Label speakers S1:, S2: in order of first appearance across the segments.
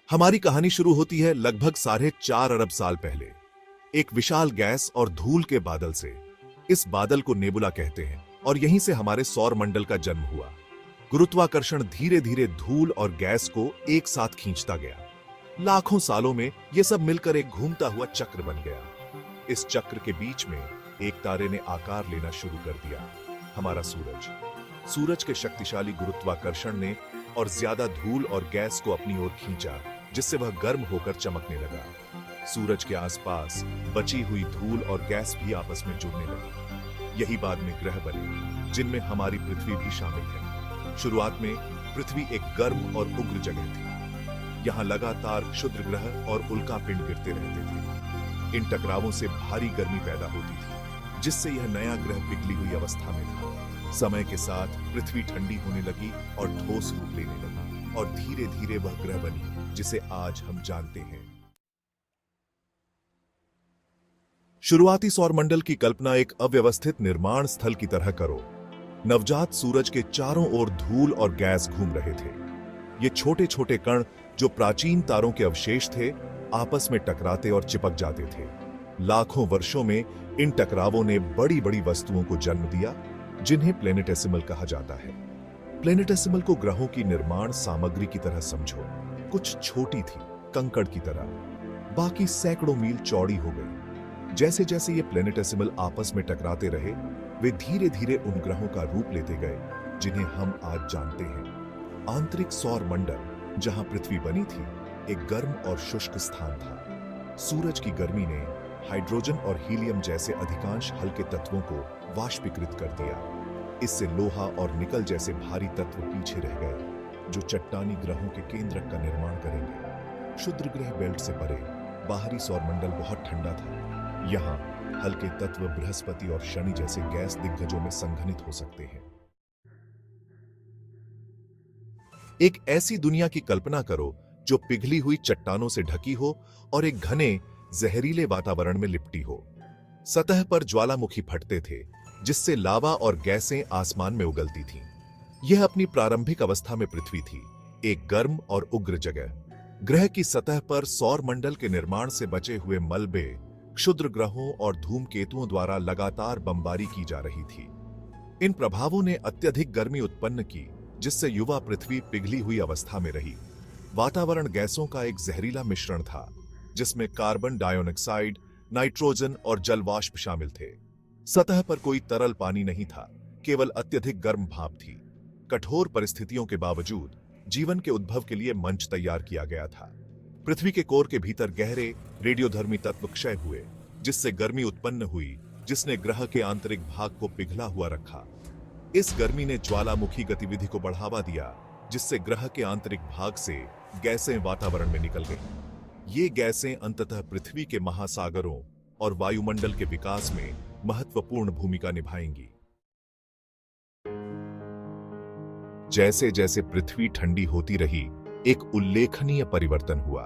S1: हमारी कहानी शुरू होती है लगभग 4.5 अरब साल पहले, एक विशाल गैस और धूल के बादल से। इस बादल को नेबुला कहते हैं और यहीं से हमारे सौर मंडल का जन्म हुआ। गुरुत्वाकर्षण धीरे धीरे धूल और गैस को एक साथ खींचता गया। लाखों सालों में यह सब मिलकर एक घूमता हुआ चक्र बन गया। इस चक्र के बीच में एक तारे ने आकार लेना शुरू कर दिया, हमारा सूरज। सूरज के शक्तिशाली गुरुत्वाकर्षण ने और ज्यादा धूल और गैस को अपनी ओर खींचा, जिससे वह गर्म होकर चमकने लगा। सूरज के आसपास बची हुई धूल और गैस भी आपस में जुड़ने लगी। यही बाद में ग्रह बने, जिनमें हमारी पृथ्वी भी शामिल है। शुरुआत में पृथ्वी एक गर्म और उग्र जगह थी। यहाँ लगातार क्षुद्र ग्रह और उल्का पिंड गिरते रहते थे। इन टकरावों से भारी गर्मी पैदा होती थी, जिससे यह नया ग्रह पिघली हुई अवस्था में था। समय के साथ पृथ्वी ठंडी होने लगी और ठोस रूप लेने लगी, और धीरे धीरे वह ग्रह बनी जिसे आज हम जानते हैं। शुरुआती सौरमंडल की कल्पना एक अव्यवस्थित निर्माण स्थल की तरह करो। नवजात सूरज के चारों ओर धूल और गैस घूम रहे थे। ये छोटे छोटे कण, जो प्राचीन तारों के अवशेष थे, आपस में टकराते और चिपक जाते थे। लाखों वर्षों में इन टकरावों ने बड़ी बड़ी वस्तुओं को जन्म दिया, जिन्हें प्लेनेटेसिमल कहा जाता है। प्लेनेटेसिमल को ग्रहों की निर्माण सामग्री की तरह समझो। कुछ छोटी थी, कंकड़ की तरह, बाकी सैकड़ों मील चौड़ी हो गई। जैसे जैसे ये प्लेनेटेसिमल आपस में टकराते रहे, वे धीरे धीरे उन ग्रहों का रूप लेते गए जिन्हें हम आज जानते हैं। आंतरिक सौर मंडल, जहां पृथ्वी बनी थी, एक गर्म और शुष्क स्थान था। सूरज की गर्मी ने हाइड्रोजन और हीलियम जैसे अधिकांश हल्के तत्वों को वाष्पीकृत कर दिया। इससे लोहा और निकल जैसे भारी तत्व पीछे रह गए, जो चट्टानी ग्रहों के केंद्रक का निर्माण करेंगे। क्षुद्र ग्रह बेल्ट से परे बाहरी सौरमंडल बहुत ठंडा था। यहाँ हल्के तत्व बृहस्पति और शनि जैसे गैस दिग्गजों में संघनित हो सकते हैं। एक ऐसी दुनिया की कल्पना करो जो पिघली हुई चट्टानों से ढकी हो और एक घने जहरीले वातावरण में लिपटी हो। सतह पर ज्वालामुखी फटते थे, जिससे लावा और गैसें आसमान में उगलती थीं। यह अपनी प्रारंभिक अवस्था में पृथ्वी थी, एक गर्म और उग्र जगह। ग्रह की सतह पर सौर मंडल के निर्माण से बचे हुए मलबे, क्षुद्र ग्रहों और धूमकेतुओं द्वारा लगातार बमबारी की जा रही थी। इन प्रभावों ने अत्यधिक गर्मी उत्पन्न की, जिससे युवा पृथ्वी पिघली हुई अवस्था में रही। वातावरण गैसों का एक जहरीला मिश्रण था, जिसमें कार्बन डाइऑक्साइड, नाइट्रोजन और जलवाष्प शामिल थे। सतह पर कोई तरल पानी नहीं था, केवल अत्यधिक गर्म भाप थी। कठोर परिस्थितियों के बावजूद जीवन के उद्भव के लिए मंच तैयार किया गया था। पृथ्वी के कोर के भीतर गहरे रेडियोधर्मी तत्व क्षय हुए, जिससे गर्मी उत्पन्न हुई, जिसने ग्रह के आंतरिक भाग को पिघला हुआ रखा। इस गर्मी ने ज्वालामुखी गतिविधि को बढ़ावा दिया, जिससे ग्रह के आंतरिक भाग से गैसें वातावरण में निकल गईं। ये गैसें अंततः पृथ्वी के महासागरों और वायुमंडल के विकास में महत्वपूर्ण भूमिका निभाएंगी। जैसे जैसे पृथ्वी ठंडी होती रही, एक उल्लेखनीय परिवर्तन हुआ।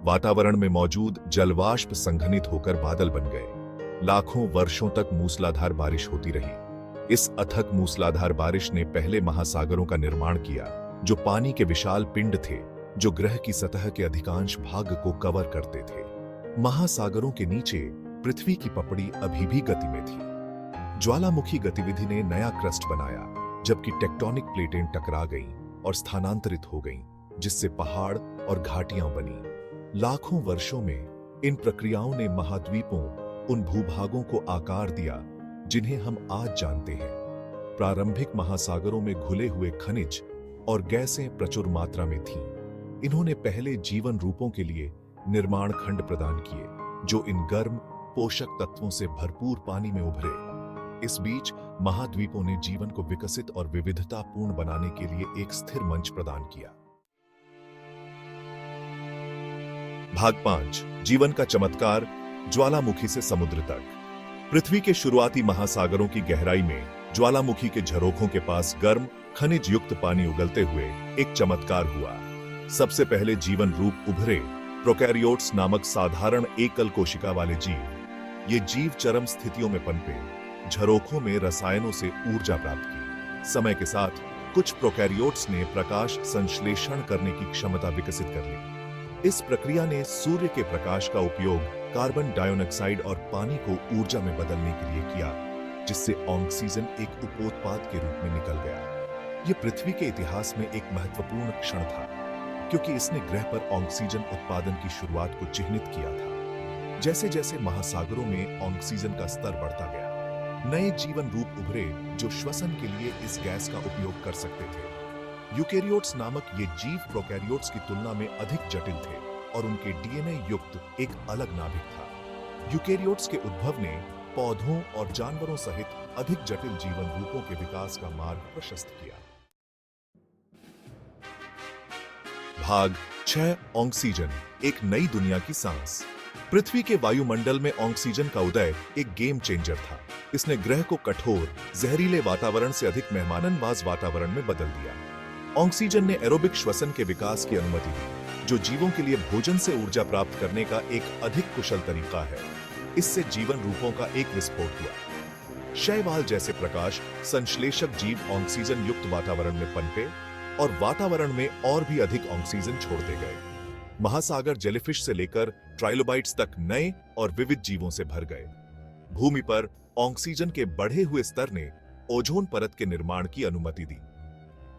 S1: वातावरण में मौजूद जलवाष्प संघनित होकर बादल बन गए। लाखों वर्षों तक मूसलाधार बारिश होती रही। इस अथक मूसलाधार बारिश ने पहले महासागरों का निर्माण किया, जो पानी के विशाल पिंड थे, जो ग्रह की सतह के अधिकांश भाग को कवर करते थे। महासागरों के नीचे पृथ्वी की पपड़ी अभी भी गति में थी। ज्वालामुखी गतिविधि ने नया क्रस्ट बनाया, जबकि टेक्टोनिक प्लेटें टकरा गईं और स्थानांतरित हो गईं, जिससे पहाड़ और घाटियां बनी। लाखों वर्षों में इन प्रक्रियाओं ने महाद्वीपों, उन भूभागों को आकार दिया जिन्हें हम आज जानते हैं। प्रारंभिक महासागरों में घुले हुए खनिज और गैसें प्रचुर मात्रा में थीं। इन्होंने पहले जीवन रूपों के लिए निर्माण खंड प्रदान किए, जो इन गर्म पोषक तत्वों से भरपूर पानी में उभरे। इस बीच महाद्वीपों ने जीवन को विकसित और विविधतापूर्ण बनाने के लिए एक स्थिर मंच प्रदान किया। भाग 5, जीवन का चमत्कार, ज्वालामुखी से समुद्र तक। पृथ्वी के शुरुआती महासागरों की गहराई में ज्वालामुखी के झरोखों के पास गर्म खनिज युक्त पानी उगलते हुए एक चमत्कार हुआ। सबसे पहले जीवन रूप उभरे, प्रोकैरियोट्स नामक साधारण एकल कोशिका वाले जीव। ये जीव चरम स्थितियों में पनपे, झरोखों में रसायनों से ऊर्जा प्राप्त की। समय के साथ कुछ प्रोकैरियोट्स ने प्रकाश संश्लेषण करने की क्षमता विकसित कर ली। इस प्रक्रिया ने सूर्य के प्रकाश का उपयोग कार्बन डाइऑक्साइड और पानी को ऊर्जा में बदलने के लिए किया, जिससे ऑक्सीजन एक उपोत्पाद के रूप में निकल गया। यह पृथ्वी के इतिहास में एक महत्वपूर्ण क्षण था, क्योंकि इसने ग्रह पर ऑक्सीजन उत्पादन की शुरुआत को चिह्नित किया था। जैसे जैसे महासागरों में ऑक्सीजन का स्तर बढ़ता गया, नए जीवन रूप उभरे जो श्वसन के लिए इस गैस का उपयोग कर सकते थे। यूकेरियोट्स नामक ये जीव प्रोकैरियोट्स की तुलना में अधिक जटिल थे और उनके डीएनए युक्त एक अलग नाभिक था। यूकेरियोट्स के उद्भव ने पौधों और जानवरों सहित अधिक जटिल जीवन रूपों के विकास का मार्ग प्रशस्त किया। भाग 6 ऑक्सीजन, एक नई दुनिया की सांस। पृथ्वी के वायुमंडल में ऑक्सीजन का उदय एक गेम चेंजर था। इसने ग्रह को कठोर, जहरीले वातावरण से अधिक मेहमाननवाज वातावरण में बदल दिया। ऑक्सीजन ने एरोबिक श्वसन के विकास की अनुमति दी, जो जीवों के लिए भोजन से ऊर्जा प्राप्त करने का एक अधिक कुशल तरीका है। इससे जीवन रूपों का एक विस्फोट हुआ। शैवाल जैसे प्रकाश संश्लेषक जीव ऑक्सीजन युक्त वातावरण में पनपे और वातावरण में और भी अधिक ऑक्सीजन छोड़ते गए। महासागर जेलीफिश से लेकर ट्राइलोबाइट्स तक नए और विविध जीवों से भर गए। भूमि पर ऑक्सीजन के बढ़े हुए स्तर ने ओजोन परत के निर्माण की अनुमति दी।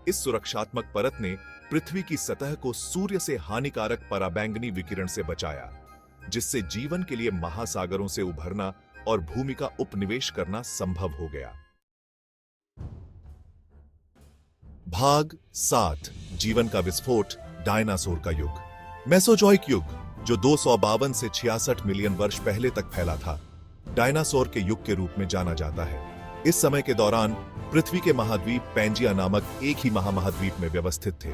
S1: इस सुरक्षात्मक परत ने पृथ्वी की सतह को सूर्य से हानिकारक पराबैंगनी विकिरण से बचाया, जिससे जीवन के लिए महासागरों से उभरना और भूमि का उपनिवेश करना संभव हो गया। भाग 7 जीवन का विस्फोट, डायनासोर का युग। मेसोजोइक युग, जो 252 से 66 मिलियन वर्ष पहले तक फैला था, डायनासोर के युग के रूप में जाना जाता है। इस समय के दौरान पृथ्वी के महाद्वीप पैंजिया नामक एक ही महामहाद्वीप में व्यवस्थित थे।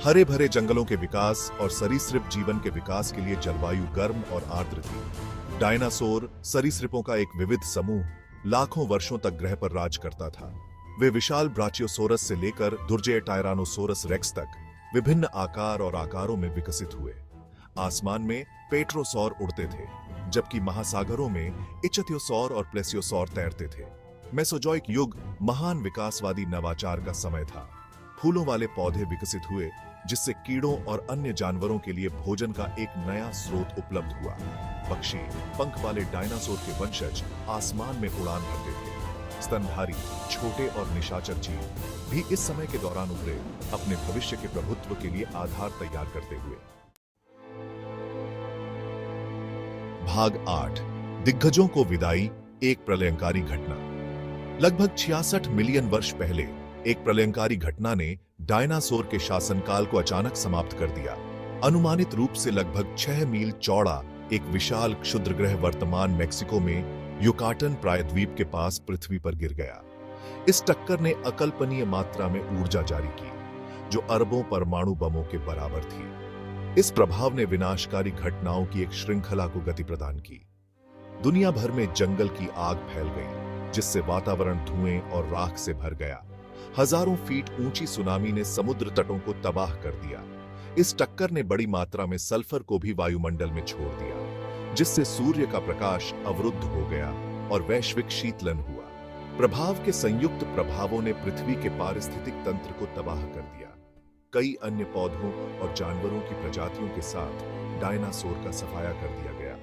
S1: हरे भरे जंगलों के विकास और सरीसृप जीवन के विकास के लिए जलवायु गर्म और आर्द्र थी। डायनासोर सरीसृपों का एक विविध समूह लाखों वर्षों तक ग्रह पर राज करता था। वे विशाल ब्राचियोसोरस से लेकर दुर्जय टायरानोसोरस रेक्स तक विभिन्न आकार और आकारों में विकसित हुए। आसमान में पेट्रोसौर उड़ते थे, जबकि महासागरों में इच्थियोसौर और प्लेसियोसौर तैरते थे। मेसोजोइक युग महान विकासवादी नवाचार का समय था। फूलों वाले पौधे विकसित हुए, जिससे कीड़ों और अन्य जानवरों के लिए भोजन का एक नया स्रोत उपलब्ध हुआ। पक्षी, पंख वाले डायनासोर के वंशज आसमान में उड़ान भरते थे। स्तनधारी, छोटे और निशाचर जीव भी इस समय के दौरान उभरे, अपने भविष्य के प्रभुत्व के लिए आधार तैयार करते हुए। भाग 8 दिग्गजों को विदाई, एक प्रलयंकारी घटना। लगभग 66 मिलियन वर्ष पहले एक प्रलयंकारी घटना ने डायनासोर के शासनकाल को अचानक समाप्त कर दिया। अनुमानित रूप से लगभग 6 मील चौड़ा एक विशाल क्षुद्रग्रह वर्तमान मेक्सिको में युकाटन प्रायद्वीप के पास पृथ्वी पर गिर गया। इस टक्कर ने अकल्पनीय मात्रा में ऊर्जा जारी की, जो अरबों परमाणु बमों के बराबर थी। इस प्रभाव ने विनाशकारी घटनाओं की एक श्रृंखला को गति प्रदान की। दुनिया भर में जंगल की आग फैल गई, जिससे वातावरण धुएं और राख से भर गया। हजारों फीट ऊंची सुनामी ने समुद्र तटों को तबाह कर दिया। इस टक्कर ने बड़ी मात्रा में सल्फर को भी वायुमंडल में छोड़ दिया, जिससे सूर्य का प्रकाश अवरुद्ध हो गया और वैश्विक शीतलन हुआ। प्रभाव के संयुक्त प्रभावों ने पृथ्वी के पारिस्थितिक तंत्र को तबाह कर दिया। कई अन्य पौधों और जानवरों की प्रजातियों के साथ डायनासोर का सफाया कर दिया गया।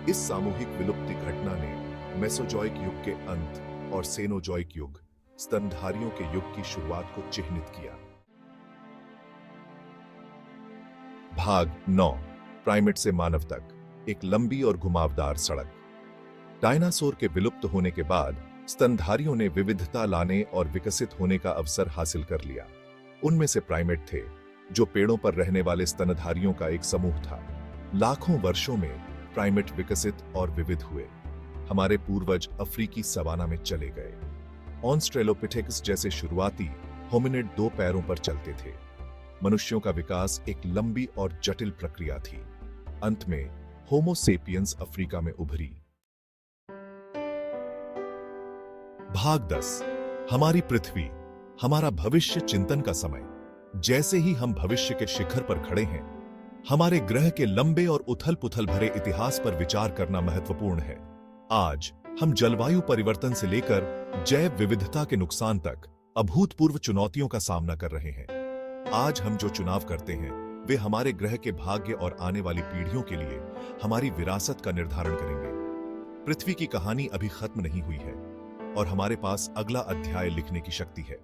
S1: इस सामूहिक विलुप्ति घटना ने मेसोजोइक युग के अंत और सेनोजोइक युग, स्तनधारियों के युग की शुरुआत को चिह्नित किया। भाग 9 प्राइमेट से मानव तक, एक लंबी और घुमावदार सड़क। डायनासोर के विलुप्त होने के बाद स्तनधारियों ने विविधता लाने और विकसित होने का अवसर हासिल कर लिया। उनमें से प्राइमेट थे, जो पेड़ों पर रहने वाले स्तनधारियों का एक समूह था। लाखों वर्षों में प्राइमेट विकसित और विविध हुए। हमारे पूर्वज अफ्रीकी सवाना में चले गए। ऑस्ट्रेलोपिथेकस जैसे शुरुआती होमिनिड 2 पैरों पर चलते थे। मनुष्यों का विकास एक लंबी और जटिल प्रक्रिया थी। अंत में होमो सेपियंस अफ्रीका में उभरी। भाग 10 हमारी पृथ्वी, हमारा भविष्य चिंतन का समय। जैसे ही हम भविष्य के शिखर पर खड़े हैं, हमारे ग्रह के लंबे और उथल पुथल भरे इतिहास पर विचार करना महत्वपूर्ण है। आज हम जलवायु परिवर्तन से लेकर जैव विविधता के नुकसान तक अभूतपूर्व चुनौतियों का सामना कर रहे हैं। आज हम जो चुनाव करते हैं, वे हमारे ग्रह के भाग्य और आने वाली पीढ़ियों के लिए हमारी विरासत का निर्धारण करेंगे। पृथ्वी की कहानी अभी खत्म नहीं हुई है और हमारे पास अगला अध्याय लिखने की शक्ति है।